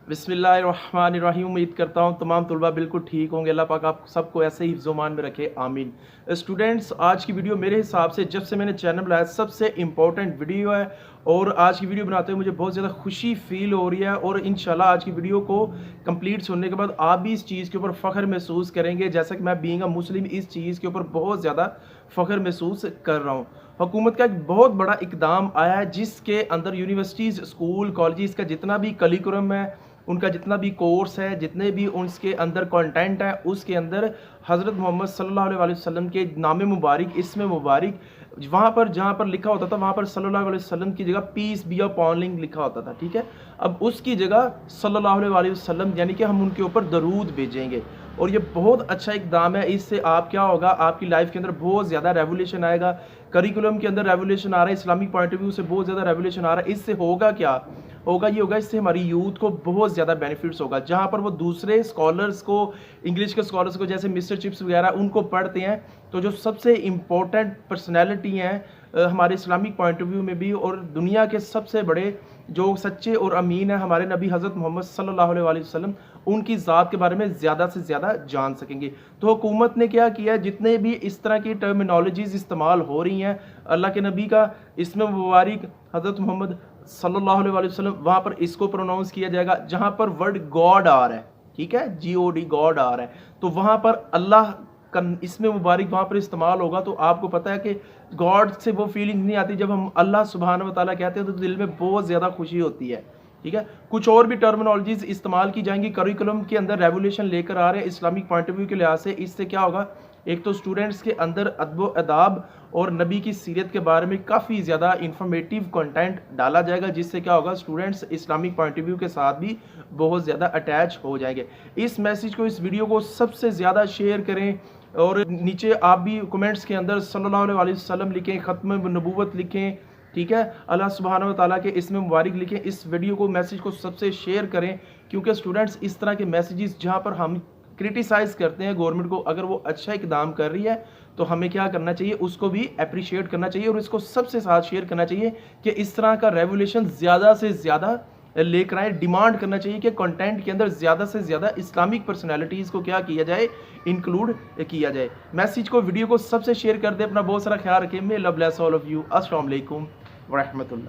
बिस्मिल्लाहिर्रहमानिर्रहीम। उम्मीद करता हूँ तमाम तलबा बिल्कुल ठीक होंगे। अल्लाह पाक आप सबको ऐसे ही हिफ्ज़-ओ-मान में रखे, आमीन। स्टूडेंट्स, आज की वीडियो मेरे हिसाब से जब से मैंने चैनल बनाया सबसे इम्पोर्टेंट वीडियो है और आज की वीडियो बनाते हुए मुझे बहुत ज़्यादा खुशी फील हो रही है और इंशाल्लाह आज की वीडियो को कंप्लीट सुनने के बाद आप भी इस चीज़ के ऊपर फ़ख्र महसूस करेंगे, जैसा कि मैं बीइंग अ मुस्लिम इस चीज़ के ऊपर बहुत ज़्यादा फ़ख्र महसूस कर रहा हूँ। हुकूमत का एक बहुत बड़ा इकदाम आया है जिसके अंदर यूनिवर्सिटीज़, स्कूल, कॉलेजेस का जितना भी करिकुलम है, उनका जितना भी कोर्स है, जितने भी उसके अंदर कंटेंट है, उसके अंदर हज़रत मोहम्मद सल्लल्लाहु अलैहि वसल्लम के नाम मुबारक, इसमें मुबारक, वहाँ पर जहाँ पर लिखा होता था वहाँ पर सल्लल्लाहु अलैहि वसल्लम की जगह पीस बी अपॉन हिम लिखा होता था। ठीक है, अब उसकी जगह सल्लल्लाहु अलैहि वसल्लम यानी कि हम उनके ऊपर दरूद भेजेंगे और ये बहुत अच्छा इकदाम है। इससे आप क्या होगा, आपकी लाइफ के अंदर बहुत ज़्यादा रेवोल्यूशन आएगा। करिकुलम के अंदर रेवोल्यूशन आ रहा है, इस्लामिक पॉइंट ऑफ व्यू से बहुत ज़्यादा रेवोल्यूशन आ रहा है। इससे होगा क्या, होगा ये होगा, इससे हमारी यूथ को बहुत ज़्यादा बेनिफिट्स होगा। जहाँ पर वो दूसरे स्कॉलर्स को, इंग्लिश के स्कॉलर्स को जैसे मिस्टर चिप्स वगैरह उनको पढ़ते हैं, तो जो सबसे इम्पोर्टेंट पर्सनैलिटी हैं हमारे इस्लामिक पॉइंट ऑफ व्यू में भी और दुनिया के सबसे बड़े जो सच्चे और अमीन है हमारे नबी हज़रत मोहम्मद सल्लल्लाहु अलैहि वसल्लम, उनकी ज़ात के बारे में ज़्यादा से ज़्यादा जान सकेंगे। तो हुकूमत ने क्या किया, जितने भी इस तरह की टर्मिनोलॉजीज़ इस्तेमाल हो रही हैं, अल्लाह के नबी का इसमें मुबारक हज़रत मोहम्मद सल्लल्लाहु अलैहि वसल्लम, वहाँ पर इसको प्रोनाउंस किया जाएगा। जहाँ पर वर्ड गॉड आ रहा है, ठीक है, GOD गॉड आ रहा है, तो वहाँ पर अल्लाह का इसमें मुबारक वहाँ पर इस्तेमाल होगा। तो आपको पता है कि गॉड से वो फीलिंग नहीं आती, जब हम अल्लाह सुब्हानहू व तआला कहते हैं तो दिल में बहुत ज़्यादा खुशी होती है। ठीक है, कुछ और भी टर्मिनोलॉजीज इस्तेमाल की जाएंगी। करिकुलम के अंदर रेवोल्यूशन लेकर आ रहे हैं इस्लामिक पॉइंट ऑफ व्यू के लिहाज से। इससे क्या होगा, एक तो स्टूडेंट्स के अंदर अदब अदाब और नबी की सीरत के बारे में काफ़ी ज़्यादा इंफॉर्मेटिव कंटेंट डाला जाएगा, जिससे क्या होगा, students Islamic point of view के साथ भी बहुत ज़्यादा अटैच हो जाएंगे। इस मैसेज को, इस वीडियो को सबसे ज़्यादा शेयर करें और नीचे आप भी कमेंट्स के अंदर सल्लल्लाहु अलैहि वसल्लम लिखें, ख़त्म नबूवत लिखें, ठीक है, अल्लाह सुब्हानहू व तआला के इसमें मुबारक लिखें। इस वीडियो को, मैसेज को सबसे शेयर करें, क्योंकि स्टूडेंट्स इस तरह के मैसेजेस जहाँ पर हम क्रिटिसाइज़ करते हैं गवर्नमेंट को, अगर वो अच्छा इकदाम कर रही है तो हमें क्या करना चाहिए, उसको भी अप्रिशिएट करना चाहिए और इसको सबसे साथ शेयर करना चाहिए कि इस तरह का रेवोल्यूशन ज़्यादा से ज़्यादा लेकर आए। डिमांड करना चाहिए कि कंटेंट के अंदर ज़्यादा से ज़्यादा इस्लामिक पर्सनैलिटीज़ को क्या किया जाए, इंक्लूड किया जाए। मैसेज को, वीडियो को सबसे शेयर कर दे। अपना बहुत सारा ख्याल रखें। मे love bless all of you. अस्सलाम वालेकुम व रहमतुल्लाह।